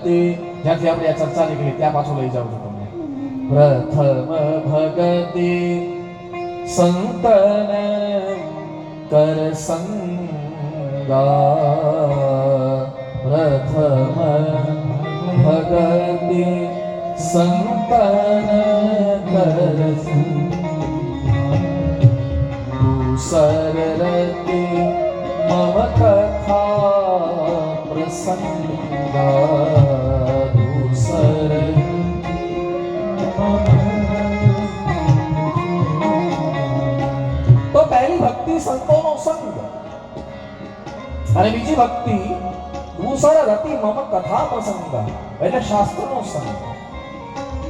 ભગતિ, જ્યાંથી આપણે આ ચર્ચા નીકળી ત્યાં પાછું લઈ જાઉં છું તમને. પ્રથમ ભગતિ સંતન કર સંગા, પ્રથમ ભગતિ સંતન કર સરરતિ મમ કથા પ્રસંગા, દૂસર તો પહેલી ભક્તિ સંતોનો સંગ અને બીજી ભક્તિ દૂસર રતિ મમ કથા પ્રસંગ એટલે શાસ્ત્રનો સંગ.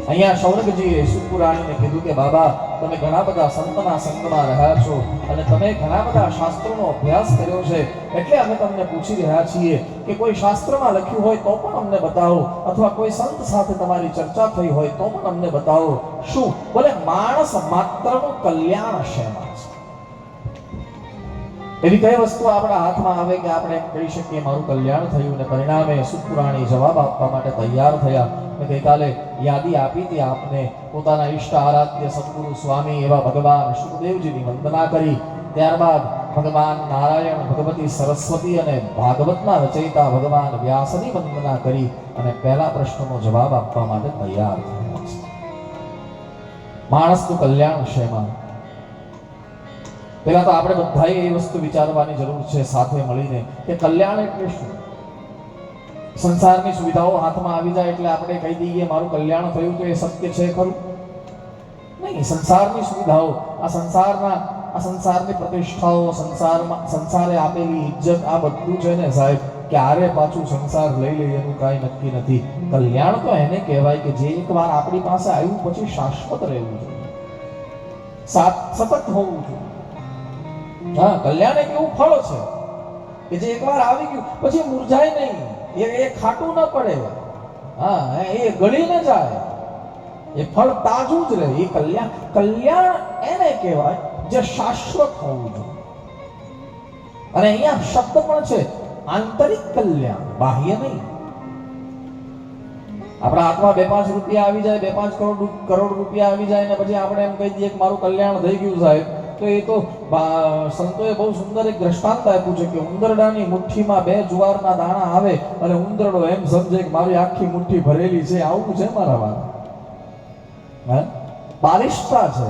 અહીંયા શૌનકજીએ સુપુરાણીને કીધું કે બાબા તમે ઘણા બધા સંતના સંગમાં રહ્યા છો અને તમે ઘણા બધા શાસ્ત્રોનો અભ્યાસ કર્યો છે, એટલે અમે તમને પૂછી રહ્યા છીએ કે કોઈ શાસ્ત્રમાં લખ્યું હોય તો પણ અમને બતાવો, અથવા કોઈ સંત સાથે તમારી ચર્ચા થઈ હોય તો પણ અમને બતાવો. શું? બોલે માણસ માત્રનું કલ્યાણ શેમાં છે? એવી કઈ વસ્તુ આપણા હાથમાં આવે કે આપણે એમ કહી શકીએ મારું કલ્યાણ થયું? અને પરિણામે સુપુરાણી જવાબ આપવા માટે તૈયાર થયા. મેં ગઈકાલે યાદી આપી હતી આપને. પોતાના ઈષ્ટ આરાધ્ય સદગુરુ સ્વામી એવા ભગવાન શુકદેવજીની વંદના કરી, ત્યારબાદ ભગવાન નારાયણ, ભગવતી સરસ્વતી અને ભાગવતના રચયિતા ભગવાન વ્યાસની વંદના કરી અને પહેલા પ્રશ્નનો જવાબ આપવા માટે તૈયાર થયા છે. માણસનું કલ્યાણ શેમાં? પહેલા તો આપણે બધાએ એ વસ્તુ વિચારવાની જરૂર છે સાથે મળીને કે કલ્યાણ એટલે શું? સંસારની સુવિધાઓ હાથમાં આવી જાય એટલે આપણે કહી દઈએ મારું કલ્યાણ થયું, તો એ સત્ય છે ખરું? નહીં. સંસારની સુવિધાઓ, આ સંસારની પ્રતિષ્ઠાઓ, સંસારે આપેલી ઇજ્જત, આ બધું છે ને સાહેબ, ક્યારે પાછું સંસાર લઈ લે એનું કાંઈ નક્કી નથી. કલ્યાણ તો એને કહેવાય કે જે એકવાર આપણી પાસે આવ્યું પછી શાશ્વત રહેવું જોઈએ, સતત હોવું જોઈએ. હા, કલ્યાણ એક એવું ફળ છે કે જે એકવાર આવી ગયું પછી મુરઝાય નહીં, એ ખાટું ન પડે, હા, એ ગળી ન જાય, એ ફળ તાજું જ રહે. એ કલ્યાણ એને કહેવાય જે શાશ્વત હોવું જોઈએ. અને અહીંયા શબ્દ પણ છે આંતરિક કલ્યાણ, બાહ્ય નહીં. આપણા હાથમાં 2-5 રૂપિયા આવી જાય, 2-5 કરોડ રૂપિયા આવી જાય ને પછી આપણે એમ કહી દઈએ કે મારું કલ્યાણ થઈ ગયું સાહેબ, તો એ તો સંતોએ બહુ સુંદર એક દ્રષ્ટાંત આપ્યું છે કે ઉંદરડાની મુઠ્ઠીમાં 2 જુવારના દાણા આવે અને ઉંદરડો એમ સમજે કે મારી આખી મુઠ્ઠી ભરેલી છે. આવું છે મારા વાળા. હા, બાલિશતા છે,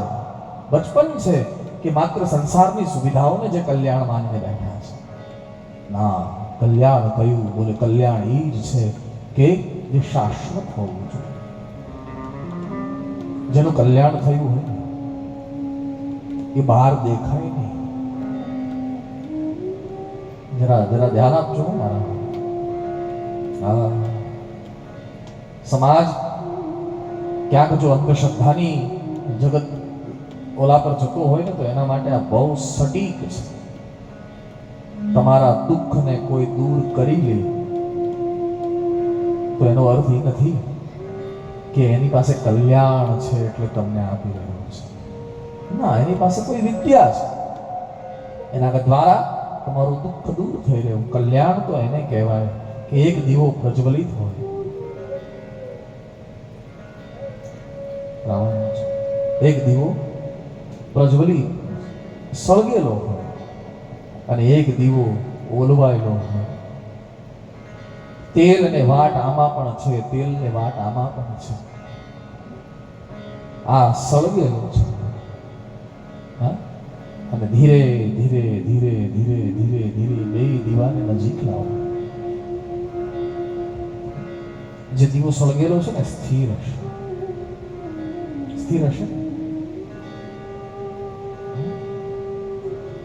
બચપન છે કે માત્ર સંસારની સુવિધાઓને જે કલ્યાણ માનીને બેઠા છે. ના, કલ્યાણ કયું? બોલે કલ્યાણ એ જ છે કે જે શાશ્વત હોવું જોઈએ, જેનું કલ્યાણ થયું હોય એ બહાર દેખાય નહીં. જરા ધ્યાન આપજો મારા. હા, સમાજ ક્યાંક જો અંધશ્રદ્ધાની જગત ઓલા પર જતો હોય ને તો એના માટે આ બહુ સટીક છે. તમારા દુઃખને કોઈ દૂર કરી લે તો એનો અર્થ એ નથી કે એની પાસે કલ્યાણ છે એટલે તમને આપી રહ્યો છે. ના, એની પાસે કોઈ વિદ્યા છે, એના દ્વારા તમારું દુઃખ દૂર થઈ રહ્યું. કલ્યાણ તો એને કહેવાય કે એક દીવો પ્રજ્વલિત હોય, એક દીવો પ્રજ્વલિત સળગેલો હોય અને એક દીવો ઓલવાયેલો હોય. તેલ ને વાટ આમાં પણ છે, તેલ ને વાટ આમાં પણ છે. આ સળગેલો છે. અને ધીરે ધીરે ધીરે ધીરે ધીરે ધીરે બે દીવાને નજીક લાવો. જે દીવો સળગેલો છે ને સ્થિર હશે, સ્થિર હશે.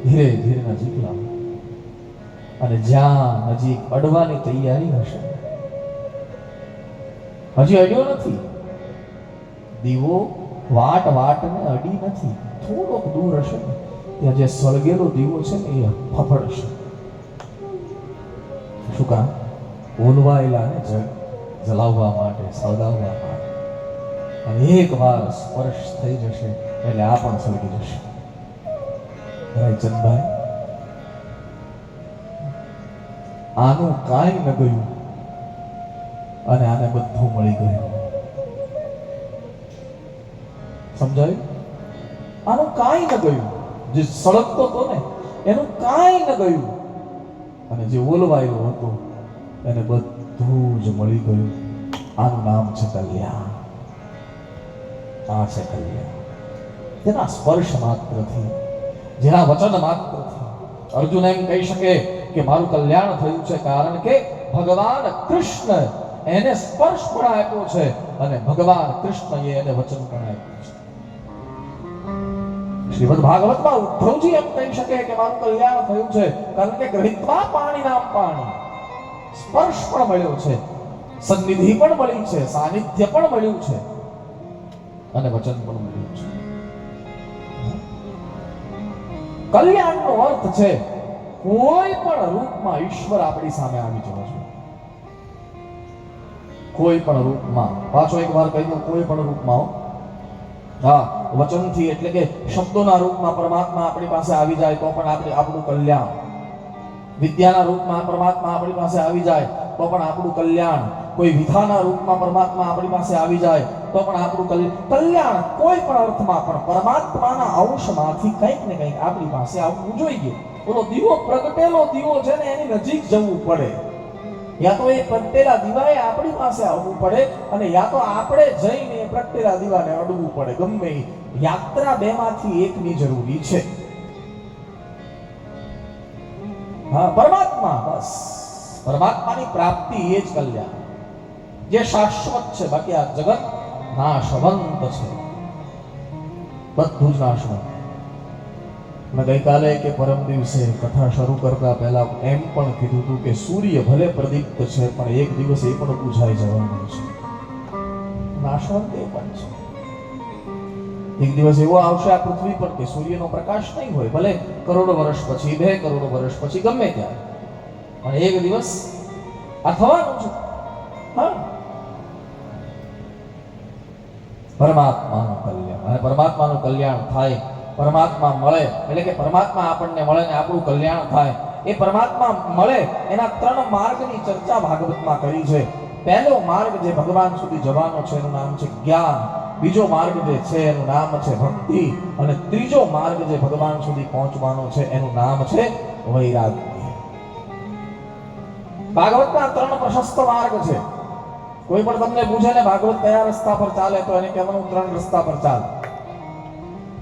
ધીરે ધીરે નજીક લાવો અને જ્યાં નજીક અડવાની તૈયારી હશે, હજી અડ્યો નથી દીવો, વાટને અડી નથી, થોડોક દૂર હશે ને ત્યાં જે સળગેલો દીવો છે ને એ ફફડશે. શું કામ? ઓલવાયેલાને જલાવવા માટે, સળગાવવા માટે. અને એક વાર સ્પર્શ થઈ જશે એટલે આ પણ સળગી જશે. રાયચંદભાઈ, આનું કાંઈ ન ગયું અને આને બધું મળી ગયું. સમજાયું? આનું કાંઈ ન ગયું. જે સળગતો હતો ને એનું કાંઈ ન ગયું, અને જે ઓલવાયેલો હતો એને બધું જ મળી ગયું. આનું નામ છે કલ્યાણ. આ છે કલ્યાણ. જેના સ્પર્શ માત્રથી, જેના વચન માત્રથી અર્જુન એમ કહી શકે કે મારું કલ્યાણ થયું છે, કારણ કે ભગવાન કૃષ્ણ એને સ્પર્શ પણ આપ્યો છે અને ભગવાન કૃષ્ણએ એને વચન પણ આપ્યું છે. શ્રીમદ ભાગવતમાં ઉદ્ધવજી એમ કહી શકે કે મારું કલ્યાણ થયું છે કારણ કે ગૃહીત્વા પાણીનામ પાણી, સ્પર્શ પણ મળ્યો છે, સન્નિધિ પણ મળી છે, સાનિધ્ય પણ મળ્યું છે અને વચન પણ મળ્યું છે. કલ્યાણનો અર્થ છે કોઈ પણ રૂપમાં ઈશ્વર આપણી સામે આવી જવો જોઈએ. કોઈ પણ રૂપમાં, પાછો એક વાર કહી દઉં, કોઈ પણ રૂપમાં. હા, વચનથી એટલે કે શબ્દોના રૂપમાં પરમાત્મા આપણી પાસે આવી જાય તો પણ આપણું કલ્યાણ. વિદ્યાના રૂપમાં પરમાત્મા આપણી પાસે આવી જાય તો પણ આપણું કલ્યાણ. કોઈ વિધાના રૂપમાં પરમાત્મા આપણી પાસે આવી જાય તો પણ આપણું કલ્યાણ. કોઈ પણ અર્થમાં પણ પરમાત્માના અંશમાંથી કંઈક ને કંઈક આપણી પાસે આવવું જોઈએ. ઓલો દીવો, પ્રગટેલો દીવો છે ને, એની નજીક જવું પડે, યા તો એ પ્રગટેલા દીવાએ આપણી પાસે આવવું પડે, અને યા તો આપણે જઈને એ પ્રગટેલા દીવાને અડવું પડે. ગમે યાત્રા બેમાંથી એકની જરૂરી છે. હા, પરમાત્મા, બસ પરમાત્માની પ્રાપ્તિ એ જ કલ્યાણ, જે શાશ્વત છે. બાકી આ જગત નાશવંત છે, બધું જ નાશવંત. મેં ગઈકાલે કે પરમ દિવસે કથા શરૂ કરતા પહેલા એમ પણ કીધું હતું કે સૂર્ય ભલે પ્રદીપ્ત છે પણ એક દિવસ એ પણ બુઝાઈ જવાનું છે. નાશવંત એ પણ છે. એક દિવસ એવો આવશે આ પૃથ્વી પર કે સૂર્યનો પ્રકાશ નહીં હોય, ભલે કરોડો વર્ષ પછી, 2 કરોડ વર્ષ પછી, ગમે ત્યારે, પણ એક દિવસ આ થવાનું છે. હા, પરમાત્માનું કલ્યાણ. અને પરમાત્માનું કલ્યાણ થાય, પરમાત્મા મળે એટલે કે પરમાત્મા આપણને મળે ને આપણું કલ્યાણ થાય. એ પરમાત્મા મળે એના 3 માર્ગની ચર્ચા ભાગવતમાં કરી છે. પહેલો માર્ગ જે ભગવાન સુધી જવાનો છે એનું નામ છે જ્ઞાન. બીજો માર્ગ જે છે એનું નામ છે ભક્તિ, અને ત્રીજો માર્ગ જે ભગવાન સુધી પહોંચવાનો છે એનું નામ છે વૈરાગ્ય. ભાગવતના 3 પ્રશસ્ત માર્ગ છે. કોઈ પણ તમને પૂછે ને ભાગવત કયા રસ્તા પર ચાલે, તો એને કહેવાનું 3 રસ્તા પર ચાલે.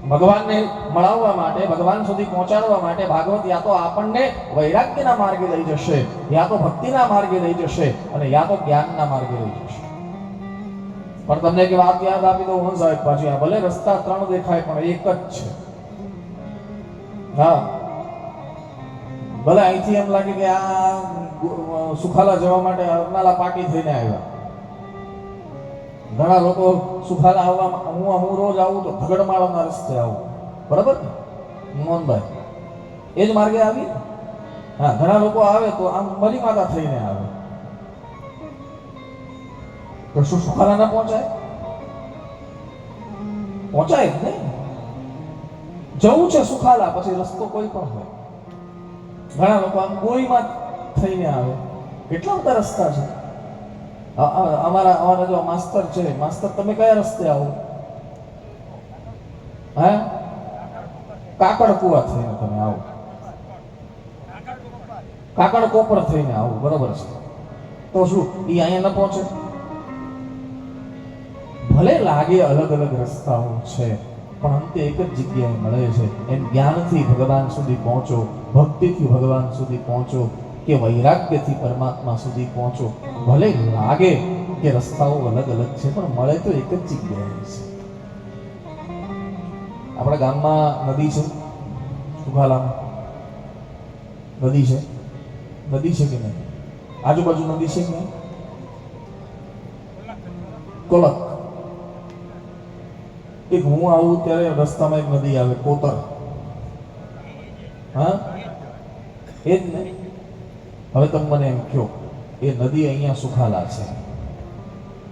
ભગવાનને મળાવવા માટે, ભગવાન સુધી પહોંચાડવા માટે ભાગવત યા તો આપણને વૈરાગ્યના માર્ગે લઈ જશે, યા તો ભક્તિના માર્ગે લઈ જશે, અને યા તો જ્ઞાનના માર્ગે લઈ જશે. પણ તમને એક વાત યાદ આપી દઉં હું સાહેબ, પાછી આ ભલે રસ્તા 3 દેખાય પણ એક જ છે. હા, ભલે અહીંથી એમ લાગે કે આ સુખાલા જવા માટે અરનાલા પાટી થઈને આવ્યા. ઘણા લોકો સુખાલા આવવા, હું રોજ આવું તો ધગડમાળાના રસ્તે આવું, બરાબર ને મોહનભાઈ? એ જ માર્ગે આવી. હા, ઘણા લોકો આવે તો આમ મરી માતા થઈને આવે, તો શું સુખાલા ના પહોંચાય? પહોંચાય જ નહીં. જવું છે સુખાલા, પછી રસ્તો કોઈ પણ હોય. ઘણા લોકો આમ ગોળીમાં થઈને આવે. કેટલા બધા રસ્તા છે. અમારા જો માસ્તર છે, માસ્તર તમે કયા રસ્તે આવો? હે, કાકડ કુવા થઈને તમે આવો, કાકડ કોપર થઈને આવો, બરોબર છે. તો શું એ અહીંયા ન પહોંચે? ભલે લાગે અલગ અલગ રસ્તાઓ છે પણ અંતે એક જ જગ્યાએ મળે છે. એમ જ્ઞાનથી ભગવાન સુધી પહોંચો, ભક્તિથી ભગવાન સુધી પહોંચો, કે વૈરાગ્યથી પરમાત્મા સુધી પહોંચો. ભલે લાગે કે રસ્તાઓ અલગ અલગ છે પણ મળે તો એક જ જગ્યાએ છે. આપણા ગામમાં નદી છે, સુખાલામાં નદી છે. નદી છે કે નહીં? આજુબાજુ નદી છે કે નહીં? કોલક. એક હું આવું ત્યારે રસ્તામાં એક નદી આવે, કોતર. હા, એ જ ને. હવે તમે મને એમ કહો, એ નદી અહીંયા સુખાલા છે,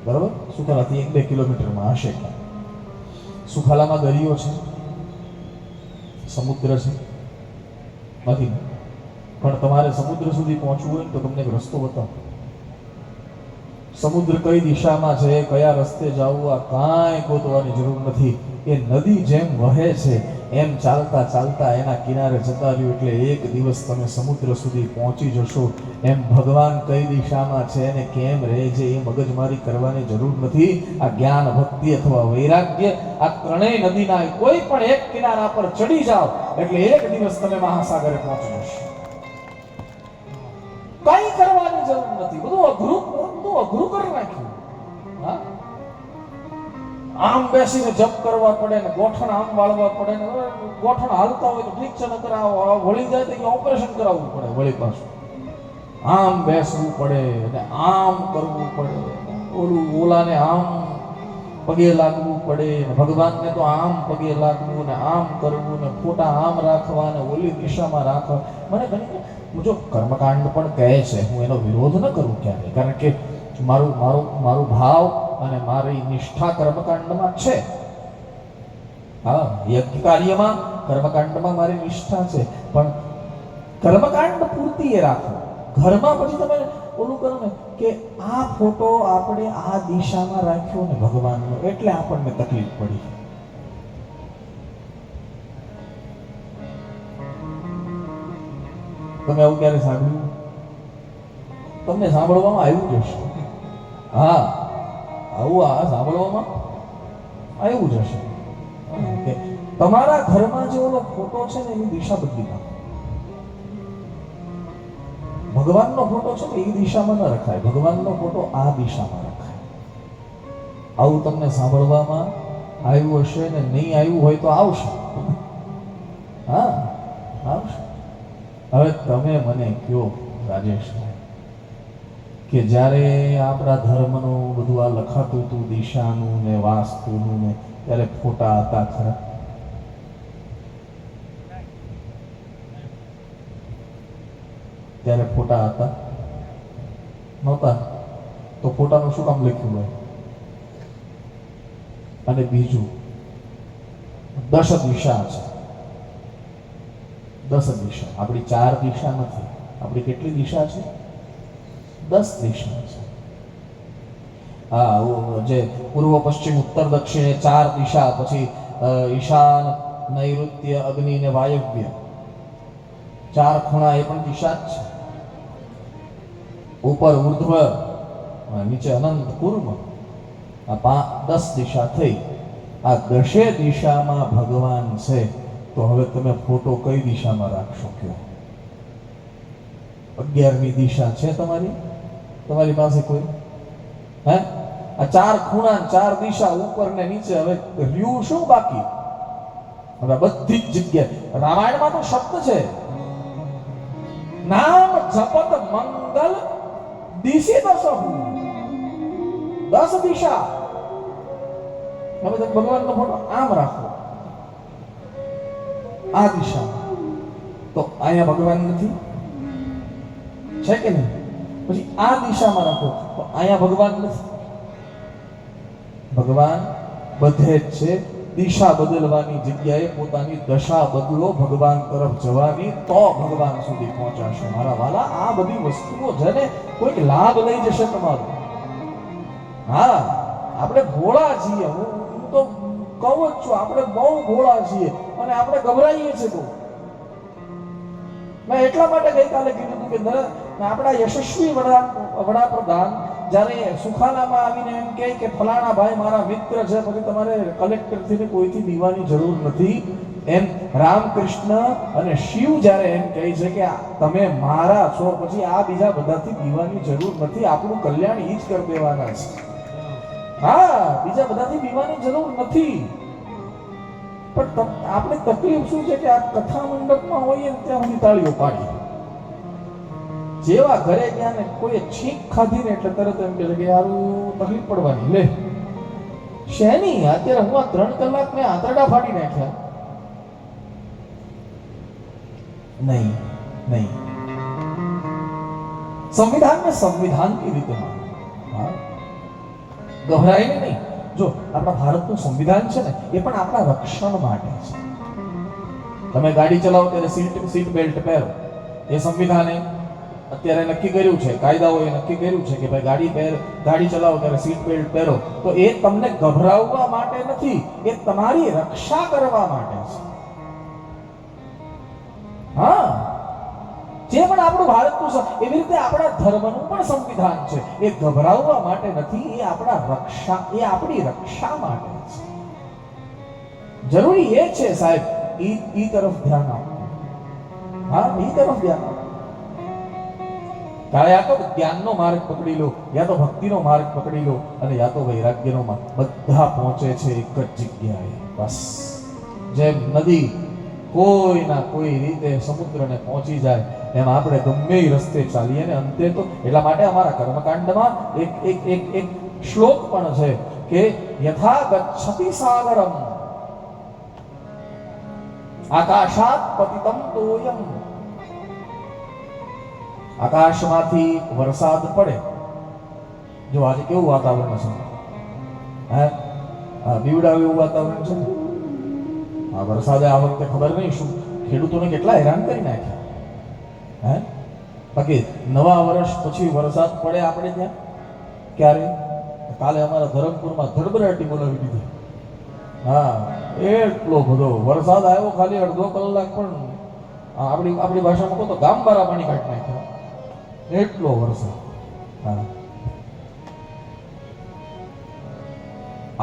બરાબર? સુખાલાથી 1-2 કિલોમીટરમાં હશે. સુખાલામાં દરિયો છે, સમુદ્ર છે? નથી. પણ તમારે સમુદ્ર સુધી પહોંચવું હોય તો તમને એક રસ્તો બતાવો. સમુદ્ર કઈ દિશામાં છે, કયા રસ્તે જવું, આ કાંઈ ગોતવાની જરૂર નથી. એ નદી જેમ વહે છે એમ ચાલતા ચાલતા એના કિનારે જતા રહ્યો એટલે એક દિવસ તમે સમુદ્ર સુધી પહોંચી જશો. એમ ભગવાન કઈ દિશામાં છે અને કેમ રહે છે એ મગજમારી કરવાની જરૂર નથી. આ જ્ઞાન, ભક્તિ અથવા વૈરાગ્ય, આ ત્રણેય નદીના કોઈ પણ એક કિનારા પર ચડી જાઓ એટલે એક દિવસ તમે મહાસાગરે પહોંચી જશો. કઈ કરવાની જરૂર નથી. બધું અઘરું કરી નાખ્યું. હા, આમ બેસીને જપ કરવા પડે ને ગોઠણ આમ વાળવા પડે ને ગોઠણ હાલતા હોય તો ઠીક છે, નકર વળી જાય તો ઓપરેશન કરાવવું પડે. વળી પાછું આમ બેસવું પડે ને આમ કરવું પડે, ઓલાને આમ પગે લાગવું પડે ને ભગવાનને તો આમ પગે લાગવું ને આમ કરવું ને ફોટા આમ રાખવા ને ઓલી દિશામાં રાખવા. મને ઘણી જો કર્મકાંડ પણ કહે છે, હું એનો વિરોધ ન કરું ક્યારેય, કારણ કે મારું ભાવ અને મારી નિષ્ઠા કર્મકાંડમાં છે. હા, યજ્ઞ કાર્યમાં કર્મકાંડમાં મારી નિષ્ઠા છે, પણ કર્મકાંડ પૂરતી એ રાખો. ઘરમાં પછી તમે ઓલું કરો ને કે આ ફોટો આપણે આ દિશામાં રાખ્યો ને ભગવાનનો એટલે આપણને તકલીફ પડી. તમે આવું ક્યારે સાંભળ્યું? તમને સાંભળવામાં આવ્યું જ હશે. હા, આવું સાંભળવામાં આવ્યું જ હશે કે તમારા ઘરમાં જે ઓલો ફોટો છે ને એની દિશા બદલી નાખો. ભગવાનનો ફોટો છે ને એ દિશામાં ન રખાય, ભગવાનનો ફોટો આ દિશામાં રખાય. આવું તમને સાંભળવામાં આવ્યું હશે ને નહીં આવ્યું હોય તો આવશે. હા, આવશે. હવે તમે મને કહો રાજેશભાઈ કે જ્યારે આપણા ધર્મનું બધું આ લખાતું હતું દિશાનું ને વાસ્તુનું ને ત્યારે ફોટા હતા ખરા? ત્યારે ફોટા હતા નહોતા? તો ફોટાનું શું કામ લખ્યું હોય? અને બીજું 10 દિશા છે. 10 દિશા, આપણી 4 દિશા નથી. આપણી કેટલી દિશા છે? 10 દિશા છે. હા, જે પૂર્વ, પશ્ચિમ, ઉત્તર, દક્ષિણ 4 દિશા, પછી ઈશાન, નૈઋત્ય, અગ્નિ ને વાયવ્ય 4 ખૂણા એ પણ દિશા જ છે. ઉપર ઉર્ધ્વ, નીચે અનંત, કુર્મ, આ 10 દિશા થઈ. આ 10 દિશામાં ભગવાન છે. તો હવે તમે ફોટો કઈ દિશામાં રાખશો? કયો 11મી દિશા છે તમારી પાસે કોઈ? હે, આ 4 ખૂણા, 4 દિશા, ઉપર ને નીચે. હવે રહ્યું શું બાકી? હવે બધી જ જગ્યાએ રામાયણમાં તો શબ્દ છે, નામ જપત મંગલ દિશી દશહુ. 10 દિશા. હવે તમે ભગવાનનો ફોટો આમ રાખો આ દિશામાં, તો અહીંયા ભગવાન નથી, છે કે નહીં? પછી આ દિશામાં રાખો તો અહીંયા ભગવાન નથી. ભગવાન બધે જ છે. દિશા બદલવાની જગ્યાએ પોતાની દશા બદલો ભગવાન તરફ જવાની, તો ભગવાન સુધી પહોંચાશે. મારા વાલા, આ બધી વસ્તુઓ છે ને કોઈક લાભ લઈ જશે તમારો. હા, આપણે ભોળા છીએ. હું તો કહું જ છું, આપણે બહુ ભોળા છીએ અને આપણે ગભરાઈએ છીએ બહુ. મેં એટલા માટે ગઈકાલે કીધું હતું કે આપણા યશસ્વી વડાપ્રધાન જ્યારે સુખાનામાં આવીને એમ કહે કે ફલાણા ભાઈ મારા મિત્ર છે, પછી તમારે કલેક્ટરથી કોઈથી દીવાની જરૂર નથી. એમ રામકૃષ્ણ અને શિવ જ્યારે એમ કહે છે કે તમે મારા છો, પછી આ બીજા બધાથી દીવાની જરૂર નથી. આપણું કલ્યાણ ઈ જ કરી દેવાના છે. હા, બીજા બધાથી દીવાની જરૂર નથી. પણ આપણે તકલીફ શું છે કે આ કથા મંડપમાં હોઈએ ત્યાં સુધી તાળીઓ પાડી. જેવા ઘરે ગયા ને કોઈ છીંક ખાધી ને એટલે તરત એમ કહે કે યારું તકલીફ પડવાની. લે શેની? અત્યારે હું આ 3 કલાક મેં આંતરડા ફાડી નાખ્યા. નહીં, સંવિધાનને સંવિધાનની રીતે માનો. હા, ગભરાઈને નહીં. જો આપણા ભારતનું સંવિધાન છે ને એ પણ આપણા રક્ષણ માટે છે. તમે ગાડી ચલાવો ત્યારે સીટ બેલ્ટ પહેરો, એ સંવિધાને અત્યારે નક્કી કર્યું છે, કાયદાઓએ નક્કી કર્યું છે કે ભાઈ ગાડી ચલાવો ત્યારે સીટ બેલ્ટ પહેરો, તો એ તમને ગભરાવવા માટે નથી, એ તમારી રક્ષા કરવા માટે છે. હા, જે પણ આપણું ભારતનું એવી રીતે આપણા ધર્મનું પણ સંવિધાન છે, એ ગભરાવવા માટે નથી, એ આપણી રક્ષા માટે છે. જરૂરી એ છે સાહેબ, ઈ તરફ ધ્યાન આપો. હા, ઈ તરફ ધ્યાન આપો. યા તો જ્ઞાનનો માર્ગ પકડી લો, યા તો ભક્તિનો માર્ગ પકડી લો, અને યા તો વૈરાગ્યનો માર્ગ. બધા પહોંચે છે એક જ જગ્યાએ. બસ જેમ નદી કોઈના કોઈ રીતે સમુદ્રને પહોંચી જાય, એમ આપણે ગમે એ રસ્તે ચાલીએ ને અંતે તો. એટલા માટે અમારા કર્મકાંડમાં એક શ્લોક પણ છે કે યથા ગચ્છતિ સાગરમ આકાશાત પતિતમ તોયમ. આકાશમાંથી વરસાદ પડે. જો આજે કેવું વાતાવરણ છે, હે, બીવડાવે એવું વાતાવરણ છે. આ વરસાદે આ વખતે ખબર નહીં શું ખેડૂતોને કેટલા હેરાન કરી નાખ્યા. હે, બાકી નવા વર્ષ પછી વરસાદ પડે આપણે ત્યાં ક્યારે? કાલે અમારા ધરમપુરમાં ધડબડાટી બોલાવી દીધી. હા, એટલો બધો વરસાદ આવ્યો, ખાલી અડધો કલાક પણ આપણી ભાષામાં કહો તો ગામબારા પાણી કાઢી નાખ્યા. એટલો વરસાદ. હા,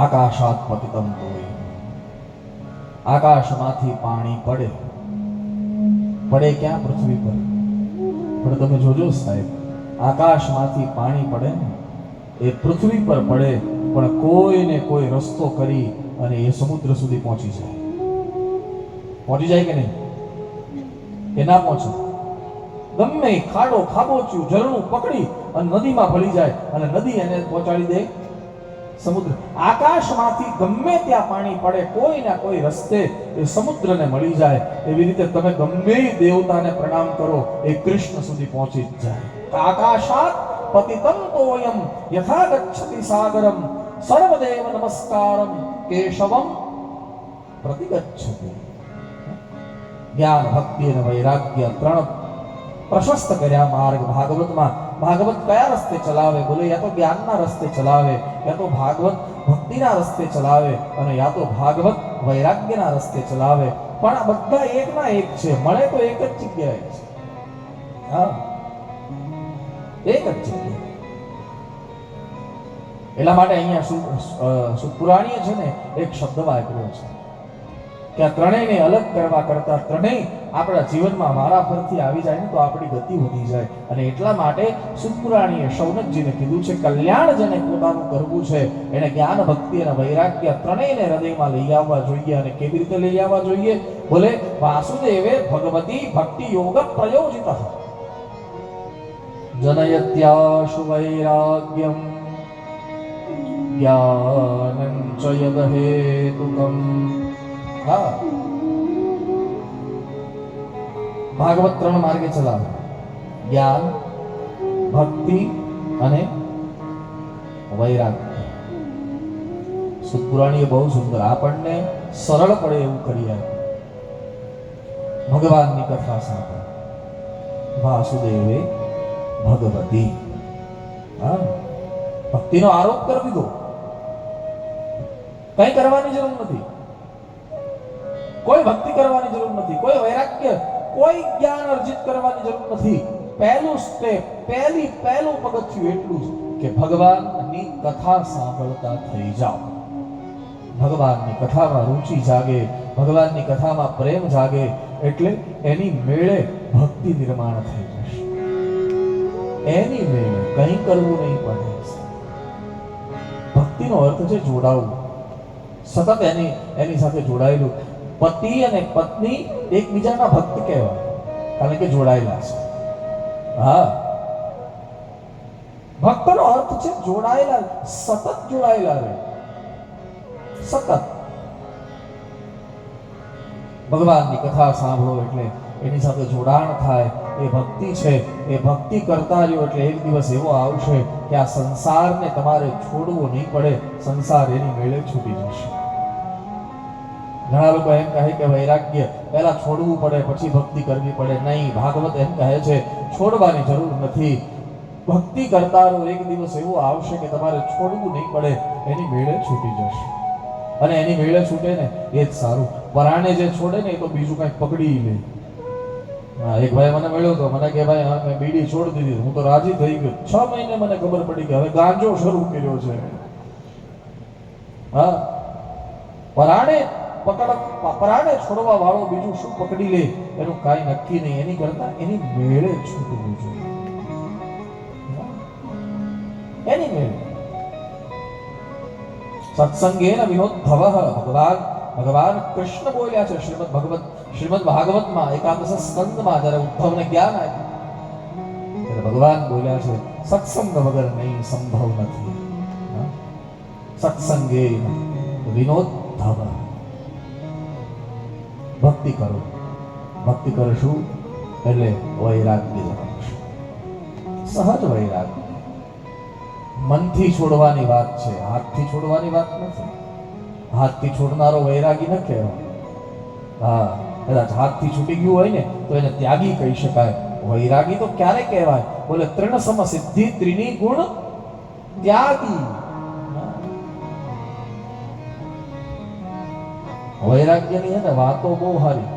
આકાશાત પતિતમ તોય. આકાશમાંથી પાણી પડે. પડે ક્યાં? પૃથ્વી પર. પણ તમે જોજો સાહેબ, આકાશમાંથી પાણી પડે ને એ પૃથ્વી પર પડે, પણ કોઈને કોઈ રસ્તો કરી અને એ સમુદ્ર સુધી પહોંચી જાય. પહોંચી જાય કે નહીં? એ ના પહોંચે. ગમે ખાડો ખાબોચ્યું ઝરણું પકડી અને નદીમાં ભળી જાય, અને નદી એને પહોંચાડી દે સમુદ્ર. આકાશમાંથી ગમે ત્યાં પાણી પડે, કોઈ ના કોઈ રસ્તે એ સમુદ્રને મળી જાય. એવી રીતે તમે ગમે દેવતાને પ્રણામ કરો, એ કૃષ્ણ સુધી પહોંચી જ જાય. આકાશાત પતિતમ તોયમ યથા ગચ્છતિ સાગરમ સર્વદેવ નમસ્કારમ કેશવમ પ્રતિગચ્છતિ. જ્ઞાન, ભક્તિ અને વૈરાગ્ય ત્રણ પ્રશસ્ત કર્યા માર્ગ ભાગવતમાં. ભાગવત કયા રસ્તે ચલાવે? બોલે યા તો જ્ઞાનના રસ્તે ચલાવે, યા તો ભાગવત ભક્તિના રસ્તે ચલાવે, અને યા તો ભાગવત વૈરાગ્યના રસ્તે ચલાવે. પણ આ બધા એકના એક છે, મળે તો એક જ જગ્યાએ છે. હા, એક જ જગ્યાએ. એટલા માટે અહીંયા સુપુરાણીએ છે ને એક શબ્દ વાપર્યો છે કે આ ત્રણેયને અલગ કરવા કરતા ત્રણેય આપણા જીવનમાં મારા પરથી આવી જાય ને તો આપણી ગતિ વધી જાય. અને એટલા માટે સુપુરાણીએ શૌનકજીને કીધું છે, કલ્યાણ જેને પોતાનું કરવું છે એને જ્ઞાન, ભક્તિ અને વૈરાગ્ય ત્રણેયને હૃદયમાં લઈ આવવા જોઈએ. અને કેવી રીતે લઈ આવવા જોઈએ? બોલે વાસુદેવે ભગવતી ભક્તિ યોગ પ્રયોજિત જનયત્યાશુ વૈરાગ્યમ જ્ઞાનં ચ યદ હેતુકમ. હા, ભાગવત ત્રણ માર્ગે ચલાવે: જ્ઞાન, ભક્તિ અને વૈરાગ્ય. સુપુરાણીએ બહુ સુંદર આપણને સરળ પડે એવું કરી આપ્યું. ભગવાનની કથા સાંભળો. વાસુદેવે ભગવતી. હા, ભક્તિનો આરોપ કરી દીધો. કઈ કરવાની જરૂર નથી, કોઈ ભક્તિ કરવાની જરૂર નથી, કોઈ વૈરાગ્ય, કોઈ જ્ઞાન અર્જિત કરવાની જરૂર નથી. પહેલું સ્ટેપ, પહેલું પગથિયું એટલું જ કે ભગવાનની કથા સાંભળતા થઈ જાઓ. ભગવાનની કથામાં રુચિ જાગે, ભગવાનની કથામાં પ્રેમ જાગે, એટલે એની મેળે ભક્તિ નિર્માણ થઈ જશે. એની મેળે કંઈ કરવું નહીં પડે. ભક્તિનો અર્થ છે જોડાવું, સતત એની સાથે જોડાયેલું. પતિ અને પત્ની એકબીજાના ભક્ત કહેવાય, કારણ કે જોડાયેલા છે. હા, ભક્તનો અર્થ છે જોડાયેલા, સતત જોડાયેલા રહે. સતત ભગવાનની કથા સાંભળો એટલે એની સાથે જોડાણ થાય, એ ભક્તિ છે. એ ભક્તિ કરતા રહ્યો એટલે એક દિવસ એવો આવશે કે આ સંસારને તમારે છોડવો નહીં પડે, સંસાર એની મેળે છૂટી જશે. ઘણા લોકો એમ કહે કે વૈરાગ્ય પહેલા છોડવું પડે પછી ભક્તિ કરવી પડે. નહીં, ભાગવત એમ કહે છે છોડવાની જરૂર નથી. ભક્તિ કરતા રહો, એક દિવસ એવો આવશે કે તમારે છોડવું નહીં પડે, એની મેળે છૂટી જશે. અને એની મેળે છૂટે ને એ જ સારું. પરાણે જે છોડે ને એ તો બીજું કંઈક પકડી લે. હા, એક ભાઈ મને મળ્યો તો, મને કે ભાઈ મેં બીડી છોડી દીધી. હું તો રાજી થઈ ગયો. 6 મહિને મને ખબર પડી કે હવે ગાંજો શરૂ કર્યો છે. હા, પરાણે છોડવા વાળો બીજું શું પકડી લે એનું કાંઈ નક્કી નહીં. એની કરતા એની મેળે છૂટવું જોઈએ. એની મેળે સત્સંગેન વિનોદ્ભવ. ભગવાન કૃષ્ણ બોલ્યા છે શ્રીમદ ભાગવતમાં 11 સ્કંદમાં, જ્યારે ઉદ્ધવને જ્ઞાન આપ્યું ત્યારે ભગવાન બોલ્યા છે સત્સંગ વગર નહીં સંભવ નથી. સત્સંગેન વિનોદ્ભવ. ભક્તિ કરો. ભક્તિ કરશું એટલે વૈરાગ્ય જન્મશે. સહજ વૈરાગ્ય. મનથી છોડવાની વાત છે, હાથથી છોડવાની વાત નથી. હાથથી છોડનારો વૈરાગી ન કહેવાય. હા, કદાચ હાથથી છૂટી ગયું હોય ને તો એને ત્યાગી કહી શકાય. વૈરાગી તો ક્યારે કહેવાય? બોલે ત્રણ સમ સિદ્ધિ ત્રિની ગુણ ત્યાગી. વૈરાગ્યની હે ને વાતો બહુ સારી,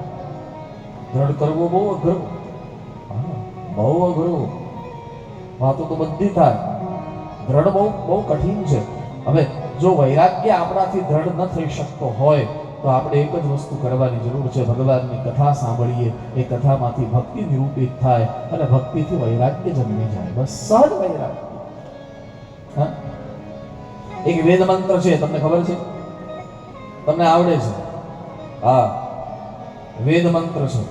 દ્રઢ કરવો બહુ અઘરો. બહુ અઘરો. વાતો તો બધી થાય, દ્રઢ બહુ કઠિન છે. હવે જો વૈરાગ્ય આપણાથી દ્રઢ ન થઈ શકતો હોય તો આપણે એક જ વસ્તુ કરવાની જરૂર છે. ભગવાનની કથા સાંભળીએ, એ કથામાંથી ભક્તિ નિરૂપિત થાય અને ભક્તિથી વૈરાગ્ય જન્મી જાય. બસ સહજ વૈરાગ્ય. હા, એક વેદ મંત્ર છે, તમને ખબર છે? તમને આવડે છે? હા, વેદ મંત્ર છે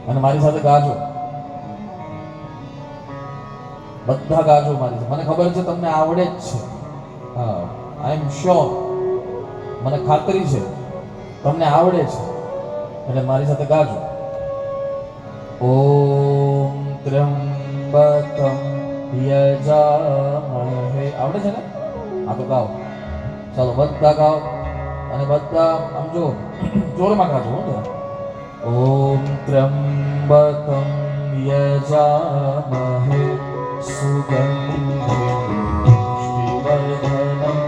અને મારી સાથે ગાજો. બધા ગાજો મારી સાથે. મને ખબર છે તમને આવડે જ છે. હા, આઈ એમ શ્યોર. મને ખાતરી છે તમને આવડે છે. એટલે મારી સાથે ગાજો. ઓમ ત્ર્યંબકમ યજામહે. આવડે છે ને? આ તો ગાઓ. ચાલો બધા ગાઓ અને બધા આમ જો જોરમાં ગાજો. ઓમ ત્ર્યંબકમ યજામહે સુગંધિ પુષ્ટિવર્ધનમ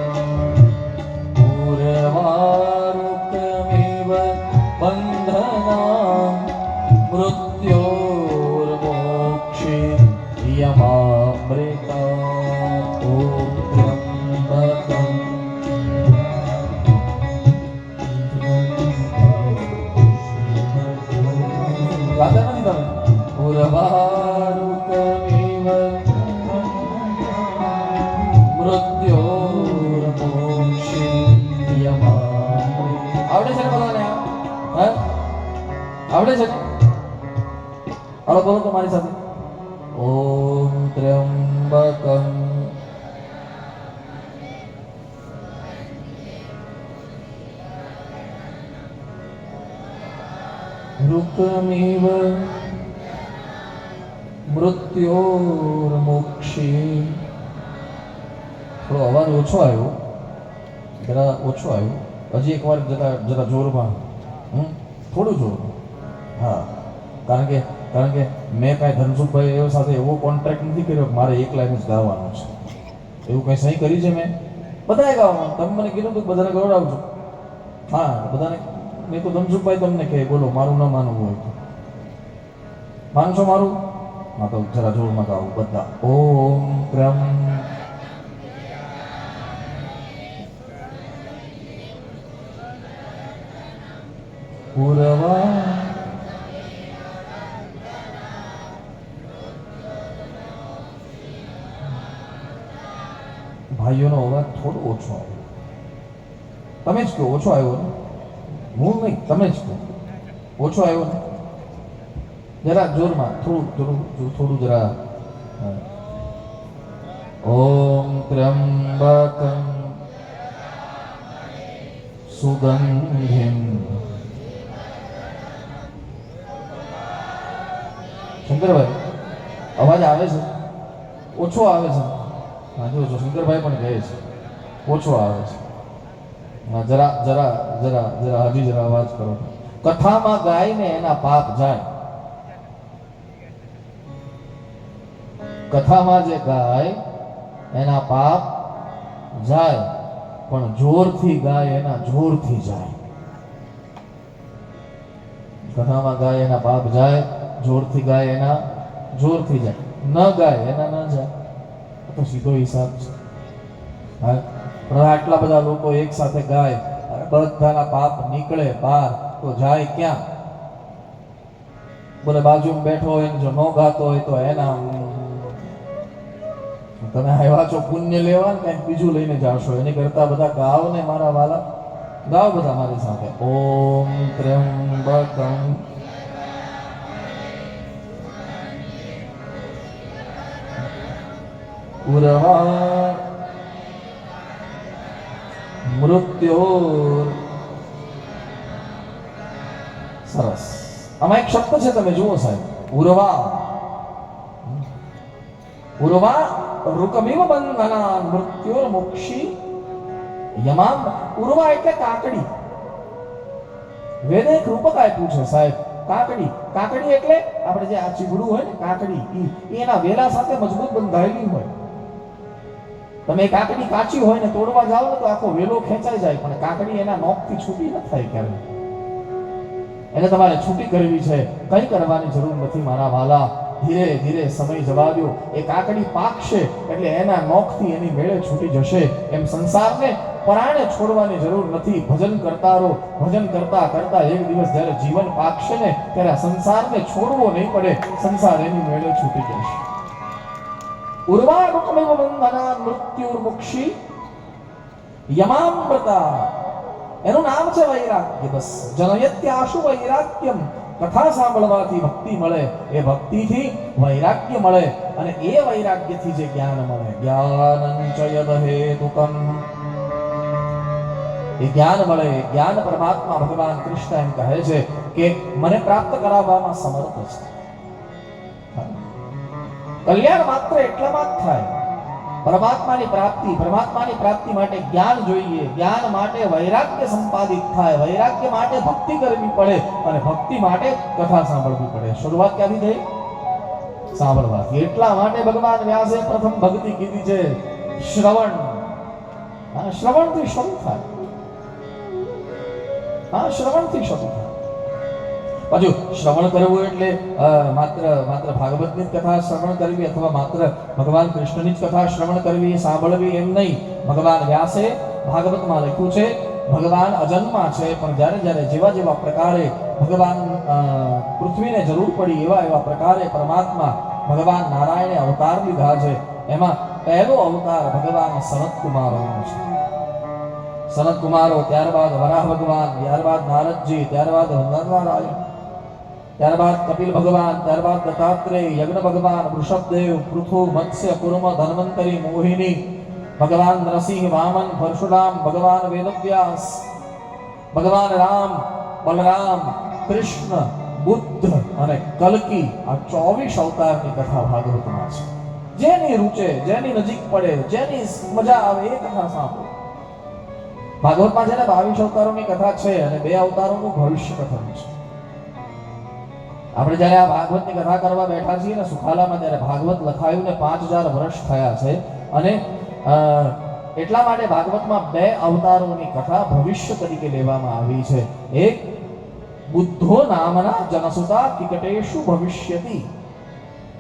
પૂર્વારુકમિવ બંધનામ મૃત્યોર્મોક્ષે યમામૃતા. ઓમ ત્ર્યંબકમ. ગાતા નથી તમે? પૂર્વારુકમિવ મૃત્યોર્મોક્ષે યમામૃતા. આવડે છે ને બધાને? હા, આવડે છે ને? હાલો બોલો તો મારી સાથે. ઓમ ત્ર્યંબકમ રૂકમિવ મૃત્યોર્મોક્ષે. થોડો અવાજ ઓછો આવ્યો, જરા ઓછો આવ્યો. હજી એકવાર જરા જોરમાં. થોડું જોરમાં. હા, કારણ કે મેં કાંઈ ધનસુખભાઈ એવો સાથે એવો કોન્ટ્રાક્ટ નથી કર્યો કે મારે એક લાઈન જ ગાવાનું છે. એવું કંઈ સહી કરી છે મેં? બધાએ ગાવાનું. તમે મને કીધું તો બધાને ગવડાવજો. હા, બધાને. મેં તો ધનસુખભાઈ તમને કહે બોલો, મારું ન માનવું હોય તો માનશો મારું? હા, તો જરા જોરમાં ગાવું બધા. ઓમ ત્રમ પૂર્વા ભાઈઓનો અવાજ થોડો ઓછો આવ્યો. તમે જ કહો ઓછો આવ્યો ને? હું નહીં, તમે જ કહો ઓછો આવ્યો ને? જરા જોરમાં થોડું જરા. ઓમ ત્ર્યંબકમ સુગંધિમ. શંકરભાઈ અવાજ આવે છે? ઓછો આવે છે? હા જો શંકરભાઈ પણ કહે છે ઓછો આવે છે. હા, જરા હજી જરા અવાજ કરો. કથામાં ગાય ને એના પાપ જાય. કથામાં જે ગાય એના પાપ જાય, પણ જોરથી ગાય એના જોરથી જાય. કથામાં ગાય એના પાપ જાય, જોરથી ગાય એના જોરથી જાય. ન ગાય એના ન જાય. તો સીધો હિસાબ છે. હા, પણ આટલા બધા લોકો એક સાથે ગાય, બધાના પાપ નીકળે બહાર, તો જાય ક્યાં? બોલે બાજુમાં બેઠો હોય જો ન ગાતો હોય તો એના તમે આવ્યા છો પુણ્ય લેવા ને કંઈક બીજું લઈને જાશો, એની કરતા બધા ગાવ ને મારા વાલા, ગાવ બધા મારી સાથે. ઓમ ત્ર્યંબકમ ઉર્વા મૃત્યોર. સરસ. આમાં એક શબ્દ છે, તમે જુઓ સાહેબ, ઉર્વા. ઉર્વા રૂકમિવ બંધના મૃત્યોર મોક્ષી યમામ. ઉર્વા એટલે કાકડી. વેદે એક રૂપક આપ્યું છે સાહેબ, કાકડી. કાકડી એટલે આપણે જે આ ચીગડું હોય ને કાકડી, એના વેલા સાથે મજબૂત બંધાયેલી હોય. તમે કાકડી કાચી હોય ને તોડવા જાવ ને તો આખો વેલો ખેંચાઈ જાય, પણ કાકડી એના નોકથી છૂટી ન થાય ક્યારે. એને તમારે છૂટી કરવી છે, કઈ કરવાની જરૂર નથી મારા વાલા. ધીરે ધીરે સમય જવા દો, એ કાકડી પાકશે એટલે એના નોખથી એની મેળે છૂટી જશે. એમ સંસારને પરાણે છોડવાની જરૂર નથી. ભજન કરતા રહો. ભજન કરતા કરતા એક દિવસ જ્યારે જીવન પાકશે ને ત્યારે આ સંસારને છોડવો નહીં પડે, સંસાર એની મેળે છૂટી જશે. ઉર્વા રૂકમિવ બંધના મૃત્યુર્મુક્ષી યમામૃતા. એનું નામ છે વૈરાગ્ય. બસ જનયત્યાશુ વૈરાગ્યમ. કથા સાંભળવાથી ભક્તિ મળે, એ ભક્તિથી વૈરાગ્ય મળે, અને એ વૈરાગ્યથી જે જ્ઞાન મળે, જ્ઞાનં ચ યદ હેતુકમ, એ જ્ઞાન મળે. જ્ઞાન પરમાત્મા ભગવાન કૃષ્ણ એમ કહે છે કે મને પ્રાપ્ત કરાવવામાં સમર્થ છે. કલ્યાણ માત્ર એટલામાં જ થાય. પરમાત્માની પ્રાપ્તિ માટે જ્ઞાન જોઈએ. જ્ઞાન માટે વૈરાગ્ય સંપાદિત થાય. વૈરાગ્ય માટે ભક્તિ કરવી પડે, અને ભક્તિ માટે કથા સાંભળવી પડે. શરૂઆત ક્યાંથી થઈ? સાંભળવાથી. એટલા માટે ભગવાન વ્યાસે પ્રથમ ભક્તિ કીધી છે શ્રવણ. શ્રવણથી શરૂ થાય. શ્રવણથી શરૂ થાય. પાછું શ્રવણ કરવું એટલે માત્ર ભાગવતની જ કથા શ્રવણ કરવી, અથવા માત્ર ભગવાન કૃષ્ણની જ કથા શ્રવણ કરવી, સાંભળવી, એમ નહીં. ભગવાન વ્યાસે ભાગવતમાં લખ્યું છે ભગવાન અજન્મા છે, પણ જ્યારે જ્યારે જેવા પ્રકારે ભગવાન પૃથ્વીને જરૂર પડી એવા પ્રકારે પરમાત્મા ભગવાન નારાયણે અવતાર લીધા છે. એમાં પહેલો અવતાર ભગવાન સનત કુમારનો છે. સનત કુમારો, ત્યારબાદ વરાહ ભગવાન, ત્યારબાદ નારદજી, ત્યારબાદ નારાયણ, ત્યારબાદ કપિલ ભગવાન, ત્યારબાદ દત્તાત્રેય, યજ્ઞ ભગવાન, વૃષભદેવ, પૃથુ, મત્સ્ય, કુર્મ, ધન્વંતરી, મોહિની, ભગવાન નરસિંહ, વામન, પરશુરામ, ભગવાન વેદવ્યાસ, ભગવાન રામ, બલરામ, કૃષ્ણ, બુદ્ધ અને કલ્કી. આ 24 અવતારની કથા ભાગવતમાં છે. જેની રૂચે, જેની નજીક પડે, જેની મજા આવે એ કથા સાંભળો. ભાગવતમાં છે ને 22 અવતારોની કથા છે, અને 2 અવતારોનું ભવિષ્ય કથન છે. આપણે જ્યારે આ ભાગવતની કથા કરવા બેઠા છીએ ને સુખાલામાં, ત્યારે ભાગવત લખાયું ને 5000 વર્ષ થયા છે, અને એટલા માટે ભાગવતમાં 2 અવતારોની કથા ભવિષ્ય તરીકે લેવામાં આવી છે. એક બુદ્ધો નામના જનસુતા કિકટેશુ ભવિષ્યતિ.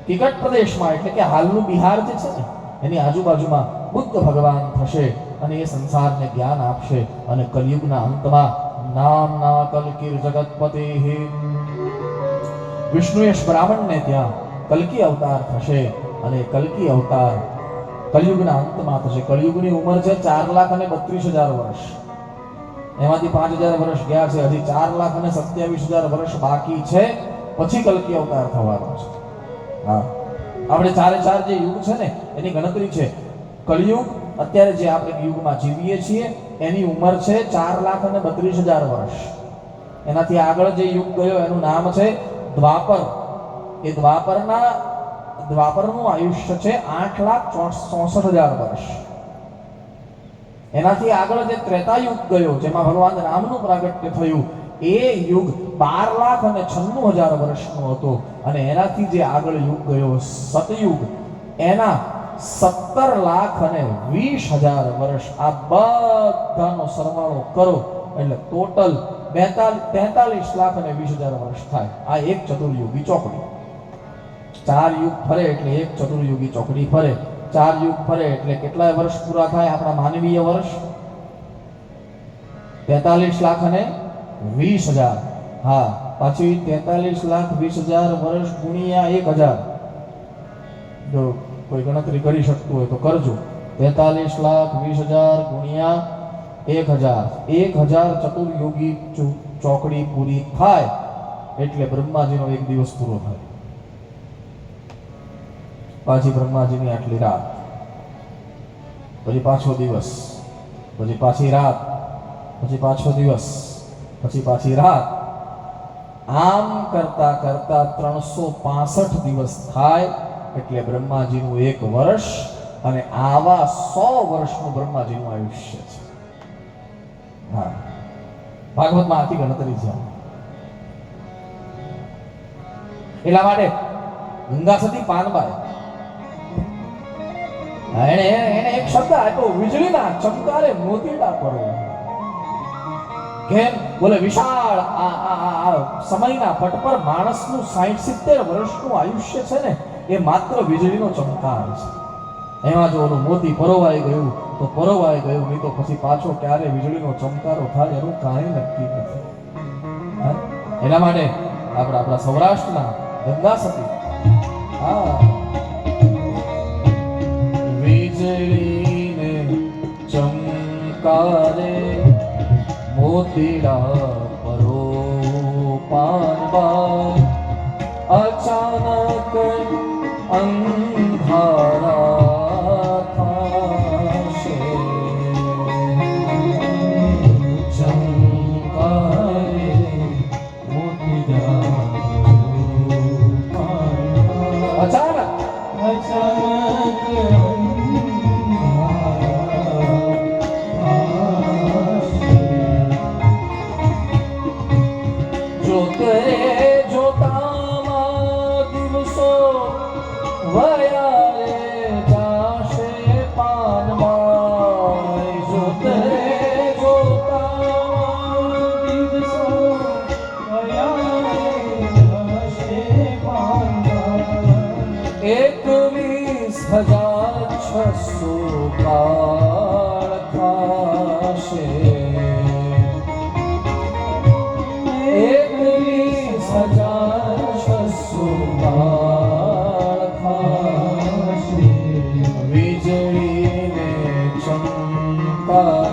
કિકટ પ્રદેશમાં એટલે કે હાલનું બિહાર જે છે ને એની આજુબાજુમાં બુદ્ધ ભગવાન થશે, અને એ સંસારને જ્ઞાન આપશે. અને કલિયુગના અંતમાં નામના કલ્કિર જગતપતિ વિષ્ણુએશ બ્રાહ્મણને ત્યાં કલ્કી અવતાર થશે, અને કલ્કી અવતાર કલિયુગના અંતમાં થશે. કલિયુગની ઉંમર છે 4,32,000 વર્ષ. એમાંથી 5,000 વર્ષ ગયા છે, હજી 4,27,000 વર્ષ બાકી છે, પછી કલ્કી અવતાર થવાનો છે. હા, આપણે 4 જે યુગ છે ને એની ગણતરી છે. કલિયુગ અત્યારે જે આપણે યુગમાં જીવીએ છીએ એની ઉંમર છે 4,32,000 વર્ષ. એનાથી આગળ જે યુગ ગયો એનું નામ છે દ્વાપર. એ દ્વાપરનું આયુષ્ય છે 8,64,000 વર્ષ. એનાથી આગળ જે ત્રેતા યુગ ગયો, જેમાં ભગવાન રામનું પ્રાગટ્ય થયું, એ યુગ 12,96,000 વર્ષનો હતો અને એનાથી જે આગળ યુગ ગયો સતયુગ એના 17,20,000 વર્ષ. આ બધાનો સરવાળો કરો એટલે ટોટલ 43,20,000 વર્ષ થાય. આ એક ચતુર્યુગી ચોકડી. 4 યુગ ફરે એટલે એક ચતુર્યુગી ચોકડી ફરે. 4 યુગ ફરે એટલે કેટલા વર્ષ પૂરા થાય આપણા માનવીય વર્ષ? 43,20,000. હા, પાછી 43,20,000 વર્ષ ગુણ્યા 1,000. જો કોઈ ગણતરી કરી શકતું હોય તો કરજો. 43,20,000 ગુણ્યા 1,000. 1,000 ચતુર્યુગી ચોકડી પૂરી થાય એટલે બ્રહ્માજીનો એક દિવસ પૂરો થાય. પાછી બ્રહ્માજીની આટલી રાત, પછી પાછો દિવસ, પછી પાછી રાત, પછી પાછો દિવસ, પછી પાછી રાત. આમ કરતા કરતા 365 દિવસ થાય એટલે બ્રહ્માજીનું એક વર્ષ. અને આવા 100 વર્ષનું બ્રહ્માજીનું આયુષ્ય છે. હા, ભાગવતમાં આખી ગણતરી છે. એટલા માટે ગંગા સતી પાનબાઈ એને એક શબ્દ આપ્યો, વીજળીના ચમકારે મોતીડા પડો. કેમ? બોલે વિશાળ આ સમયના પટ પર માણસનું 60-70 વર્ષનું આયુષ્ય છે ને એ માત્ર વીજળીનો ચમકાર છે. એમાં જો ઓલું મોતી પરોવાઈ ગયું તો પરોવાઈ ગયું, નહીં તો પછી પાછો ક્યારે વીજળીનો ચમકારો થાય એનું કાંઈ નક્કી નથી. એના માટે આપણા સૌરાષ્ટ્રના ગંગા સતી વીજળીને ચમકારે મોતીડા પરો પાનબાઈ, અચાનક અંધારા થાશે. ચમકારે મોતીડા અચાનક જોતામાં દિવસો વયા જાશે પાનબાઈ. જોતામાં દિવસો વયા જાશે પાનબાઈ. 21,600 કાળ થાશે. 21,600 કાળ થાશે. વીજળીને ચમકાર